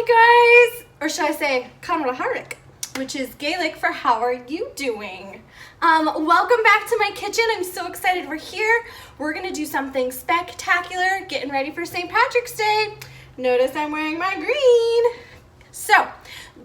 guys, or should I say Kanraharik, which is Gaelic for how are you doing? Welcome back to my kitchen. I'm so excited we're here. We're gonna do something spectacular, getting ready for St. Patrick's Day. Notice I'm wearing my green. So,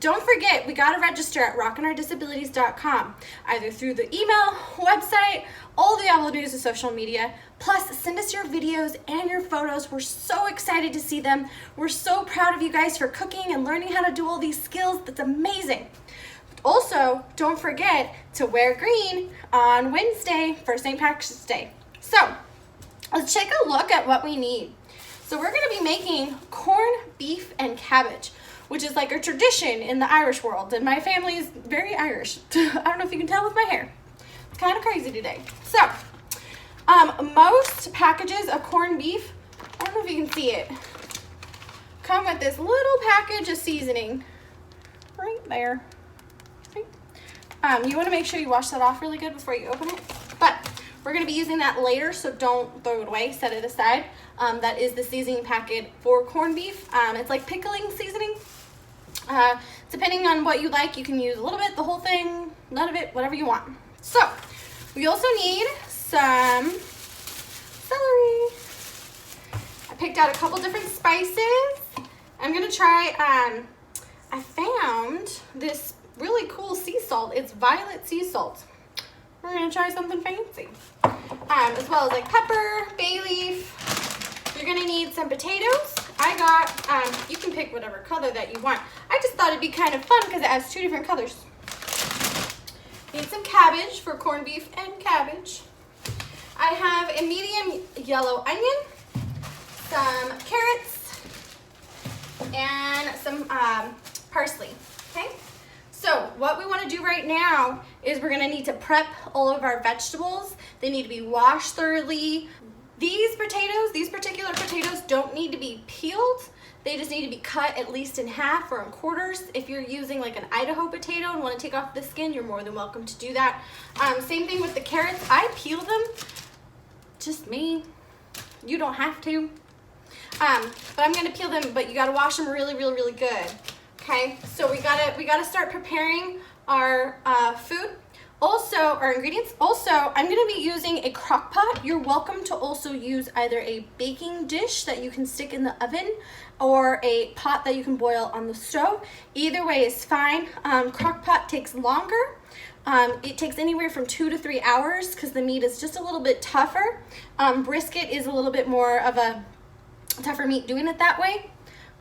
don't forget, we gotta register at rockinourdisabilities.com, either through the email, website, all the avenues of social media. Plus, send us your videos and your photos. We're so excited to see them. We're so proud of you guys for cooking and learning how to do all these skills. That's amazing. Also, don't forget to wear green on Wednesday for St. Patrick's Day. So, let's take a look at what we need. So we're gonna be making corned beef and cabbage, which is like a tradition in the Irish world, and my family is very Irish. I don't know if you can tell with my hair. It's kind of crazy today. So, most packages of corned beef, I don't know if you can see it, come with this little package of seasoning right there. You want to make sure you wash that off really good before you open it, but we're going to be using that later, so don't throw it away, set it aside. That is the seasoning packet for corned beef. It's like pickling seasoning. Depending on what you like, you can use a little bit, the whole thing, none of it, whatever you want. So, we also need some celery. I picked out a couple different spices. I'm gonna try, I found this really cool sea salt. It's violet sea salt. We're gonna try something fancy. As well as like pepper, bay leaf. You're gonna need some potatoes. I got, you can pick whatever color that you want. I just thought it'd be kind of fun because it has two different colors. Need some cabbage for corned beef and cabbage. I have a medium yellow onion, some carrots, and some parsley, okay? So what we want to do right now is we're going to need to prep all of our vegetables. They need to be washed thoroughly. These particular potatoes don't need to be peeled. They just need to be cut at least in half or in quarters. If you're using like an Idaho potato and want to take off the skin, you're more than welcome to do that. Same thing with the carrots. I peel them, just me. You don't have to. But I'm gonna peel them, but you gotta wash them really, really, really good. Okay, so we gotta start preparing our food. Also, our ingredients. Also, I'm gonna be using a crock pot. You're welcome to also use either a baking dish that you can stick in the oven or a pot that you can boil on the stove. Either way is fine. Crock pot takes longer. It takes anywhere from 2 to 3 hours because the meat is just a little bit tougher. Brisket is a little bit more of a tougher meat doing it that way.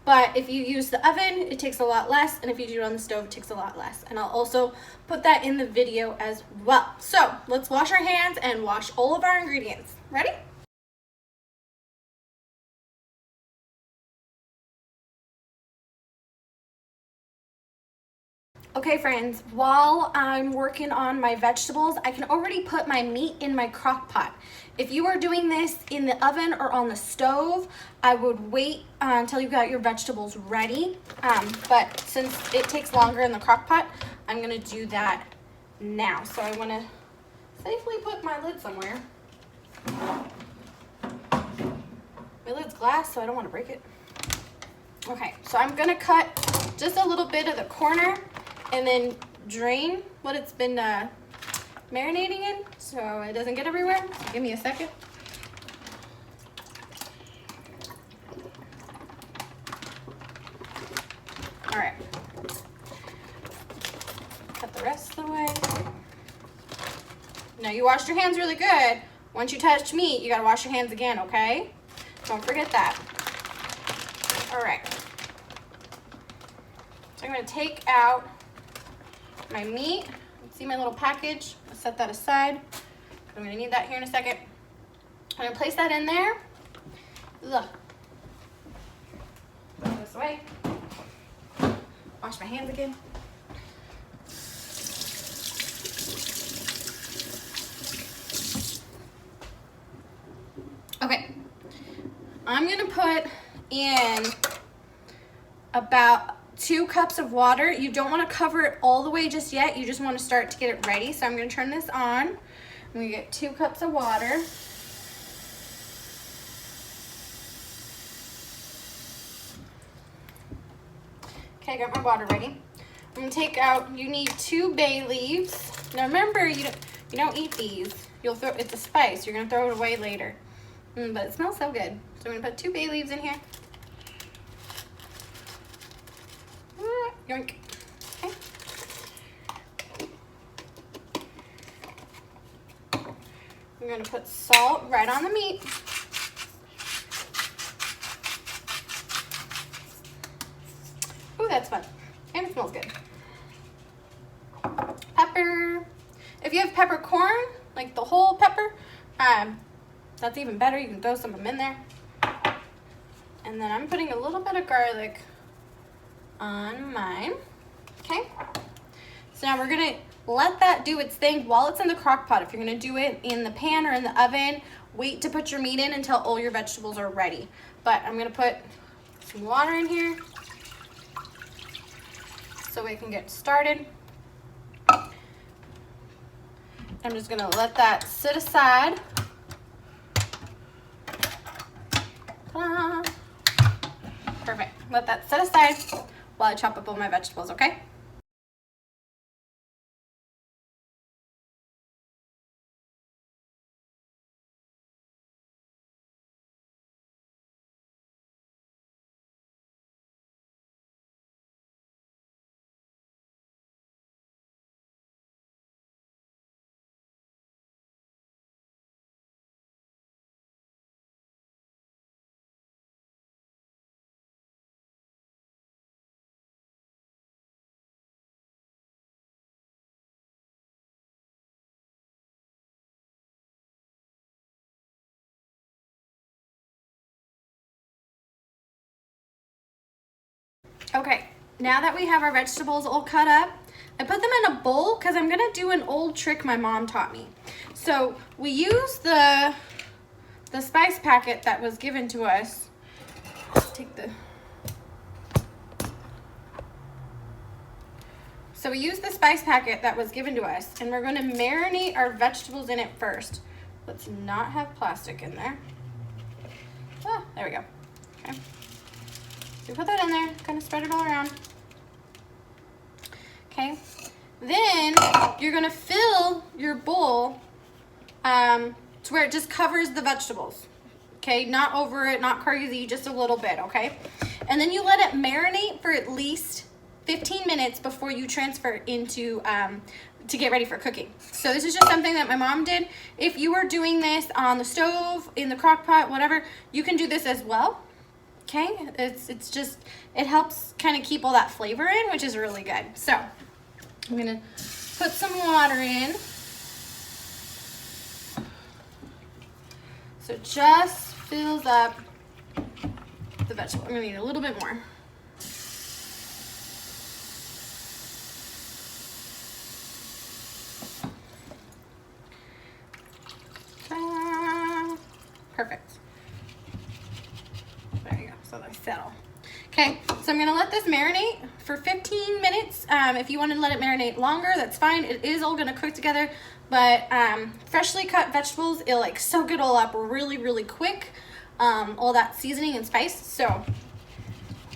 But if you use the oven, it takes a lot less, and if you do it on the stove, it takes a lot less. And I'll also put that in the video as well. So let's wash our hands and wash all of our ingredients. Ready? Okay friends, while I'm working on my vegetables, I can already put my meat in my crock pot. If you are doing this in the oven or on the stove, I would wait until you got your vegetables ready. But since it takes longer in the crock pot, I'm gonna do that now. So I wanna safely put my lid somewhere. My lid's glass, so I don't wanna break it. Okay, so I'm gonna cut just a little bit of the corner and then drain what it's been marinating in so it doesn't get everywhere. So give me a second. All right. Cut the rest of the way. Now you washed your hands really good. Once you touch meat, you gotta wash your hands again, okay? Don't forget that. All right. So I'm gonna take out my meat. See my little package? I'll set that aside. I'm gonna need that here in a second. I'm gonna place that in there. Ugh. Put this away. Wash my hands again. Okay. I'm gonna put in about 2 cups of water. You don't want to cover it all the way just yet. You just want to start to get it ready. So I'm going to turn this on. I'm going to get 2 cups of water. Okay, I got my water ready. I'm gonna take out, you need 2 bay leaves. Now remember, you don't eat these. You'll throw, it's a spice. You're gonna throw it away later. But it smells so good. So I'm gonna put 2 bay leaves in here. Yoink. Okay. I'm gonna put salt right on the meat. Ooh, that's fun. And it smells good. Pepper. If you have peppercorn, like the whole pepper, that's even better. You can throw some of them in there. And then I'm putting a little bit of garlic on mine. Okay. So now we're gonna let that do its thing while it's in the crock pot. If you're gonna do it in the pan or in the oven, wait to put your meat in until all your vegetables are ready. But I'm gonna put some water in here so we can get started. I'm just gonna let that sit aside. Perfect. Let that sit aside while I chop up all my vegetables, okay? Okay, now that we have our vegetables all cut up, I put them in a bowl because I'm gonna do an old trick my mom taught me. So we use the spice packet that was given to us. So we use the spice packet that was given to us, and we're gonna marinate our vegetables in it first. Let's not have plastic in there. Ah, there we go. Okay. So put that in there, kind of spread it all around. Okay, then you're gonna fill your bowl to where it just covers the vegetables. Okay, not over it, not crazy, just a little bit, okay? And then you let it marinate for at least 15 minutes before you transfer into, to get ready for cooking. So this is just something that my mom did. If you are doing this on the stove, in the crock pot, whatever, you can do this as well. Okay, it's just, it helps kind of keep all that flavor in, which is really good. So I'm gonna put some water in. So it just fills up the vegetable. I'm gonna need a little bit more. Perfect. There you go, so they settle. Okay, so I'm gonna let this marinate for 15 minutes. If you want to let it marinate longer, that's fine. It is all gonna cook together, but freshly cut vegetables, it'll like soak it all up really, really quick. All that seasoning and spice. So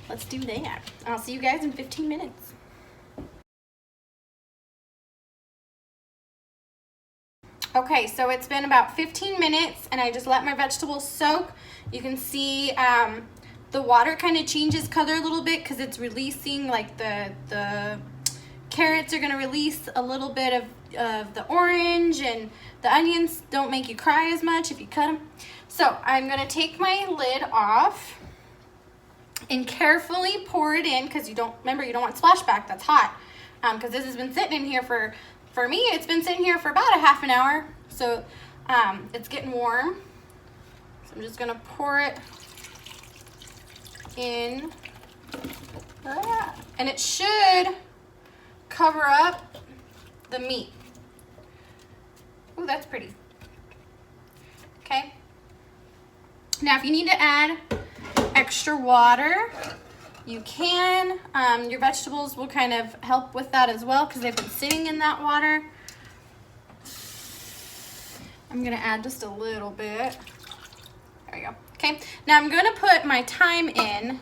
let's do that. I'll see you guys in 15 minutes. Okay, so it's been about 15 minutes and I just let my vegetables soak. You can see the water kind of changes color a little bit because it's releasing, like the carrots are gonna release a little bit of the orange, and the onions don't make you cry as much if you cut them. So I'm gonna take my lid off and carefully pour it in, because you don't want splashback, that's hot. Because this has been sitting in here for me, it's been sitting here for about a half an hour. So it's getting warm. So I'm just gonna pour it in. And it should cover up the meat. Ooh, that's pretty. Okay. Now if you need to add extra water, you can. Your vegetables will kind of help with that as well because they've been sitting in that water. I'm gonna add just a little bit. There we go. Okay, now I'm gonna put my thyme in.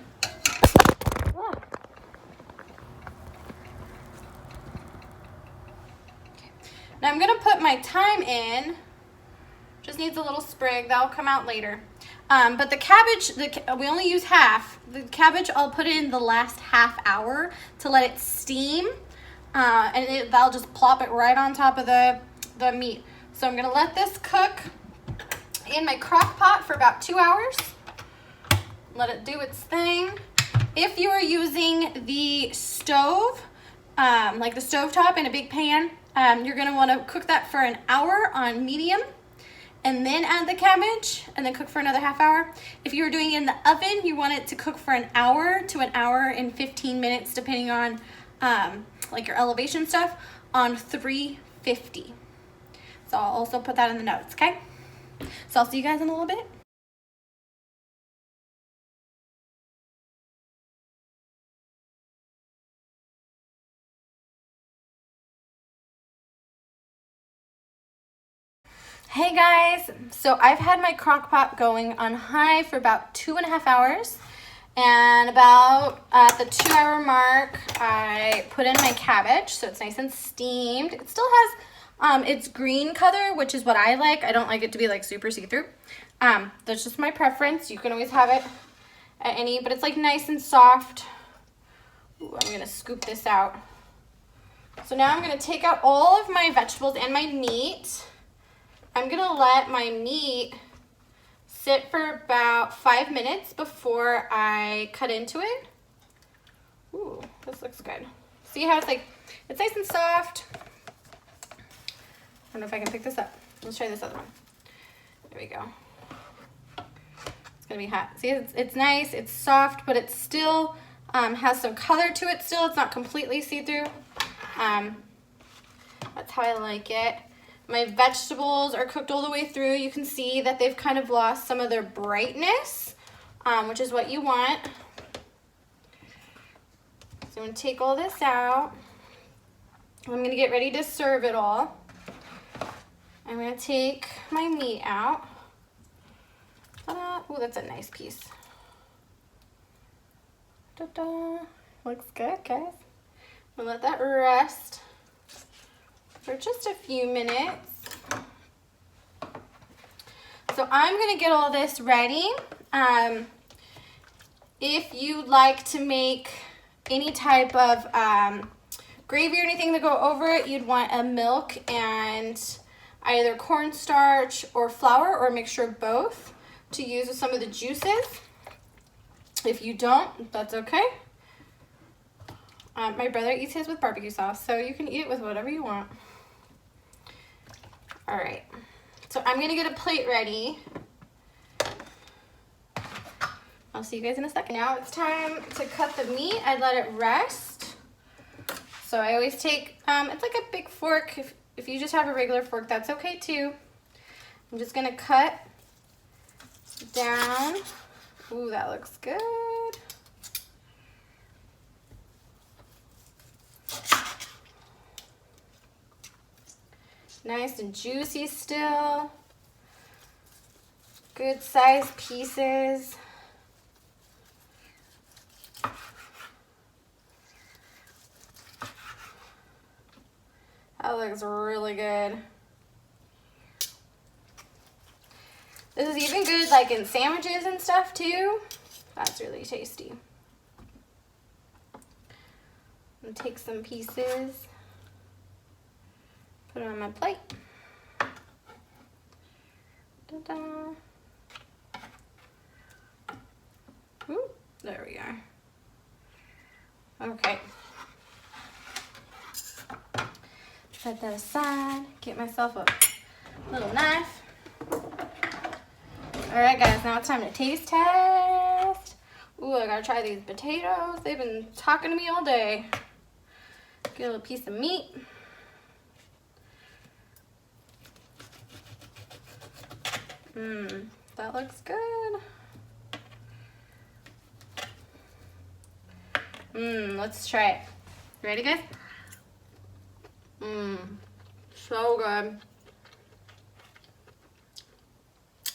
Now I'm gonna put my thyme in. Just needs a little sprig, that'll come out later. But the cabbage, we only use half. The cabbage, I'll put it in the last half hour to let it steam. And that'll just plop it right on top of the meat. So I'm gonna let this cook in my crock pot for about 2 hours. Let it do its thing. If you are using the stove, like the stovetop in a big pan, you're gonna wanna cook that for an hour on medium and then add the cabbage and then cook for another half hour. If you were doing it in the oven, you want it to cook for an hour to an hour and 15 minutes, depending on like your elevation stuff, on 350. So I'll also put that in the notes, okay? So I'll see you guys in a little bit. Hey guys, so I've had my crock pot going on high for about 2.5 hours, and about at the 2 hour mark I put in my cabbage, so it's nice and steamed. It still has its green color, which is what I like. I don't like it to be like super see-through. That's just my preference. You can always have it at any, but it's like nice and soft. Ooh, I'm gonna scoop this out. So now I'm gonna take out all of my vegetables and my meat. I'm gonna let my meat sit for about 5 minutes before I cut into it. Ooh, this looks good. See how it's like, it's nice and soft. I don't know if I can pick this up. Let's try this other one. There we go. It's gonna be hot. See, it's nice, it's soft, but it still has some color to it still. It's not completely see-through. That's how I like it. My vegetables are cooked all the way through. You can see that they've kind of lost some of their brightness, which is what you want. So I'm gonna take all this out. I'm gonna get ready to serve it all. I'm gonna take my meat out. Oh, that's a nice piece. Ta-da. Looks good, guys. I'm gonna let that rest for just a few minutes. So I'm gonna get all this ready. If you'd like to make any type of gravy or anything to go over it, you'd want a milk and either cornstarch or flour or a mixture of both to use with some of the juices. If you don't, that's okay. My brother eats his with barbecue sauce, so you can eat it with whatever you want. All right, so I'm gonna get a plate ready. I'll see you guys in a second. Now it's time to cut the meat. I let it rest. So I always take, it's like a big fork. If you just have a regular fork, that's okay too. I'm just gonna cut down. Ooh, that looks good. Nice and juicy still. Good sized pieces. That looks really good. This is even good like in sandwiches and stuff too. That's really tasty. I'm gonna take some pieces, put it on my plate. Ta-da. Ooh, there we are. Okay. Set that aside, get myself a little knife. All right, guys, now it's time to taste test. Ooh, I gotta try these potatoes. They've been talking to me all day. Get a little piece of meat. That looks good. Let's try it. Ready, guys? So good.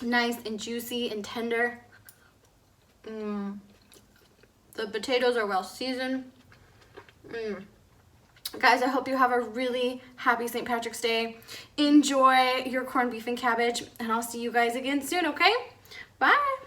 Nice and juicy and tender. The potatoes are well seasoned. Guys, I hope you have a really happy St. Patrick's Day. Enjoy your corned beef and cabbage, and I'll see you guys again soon, okay? Bye.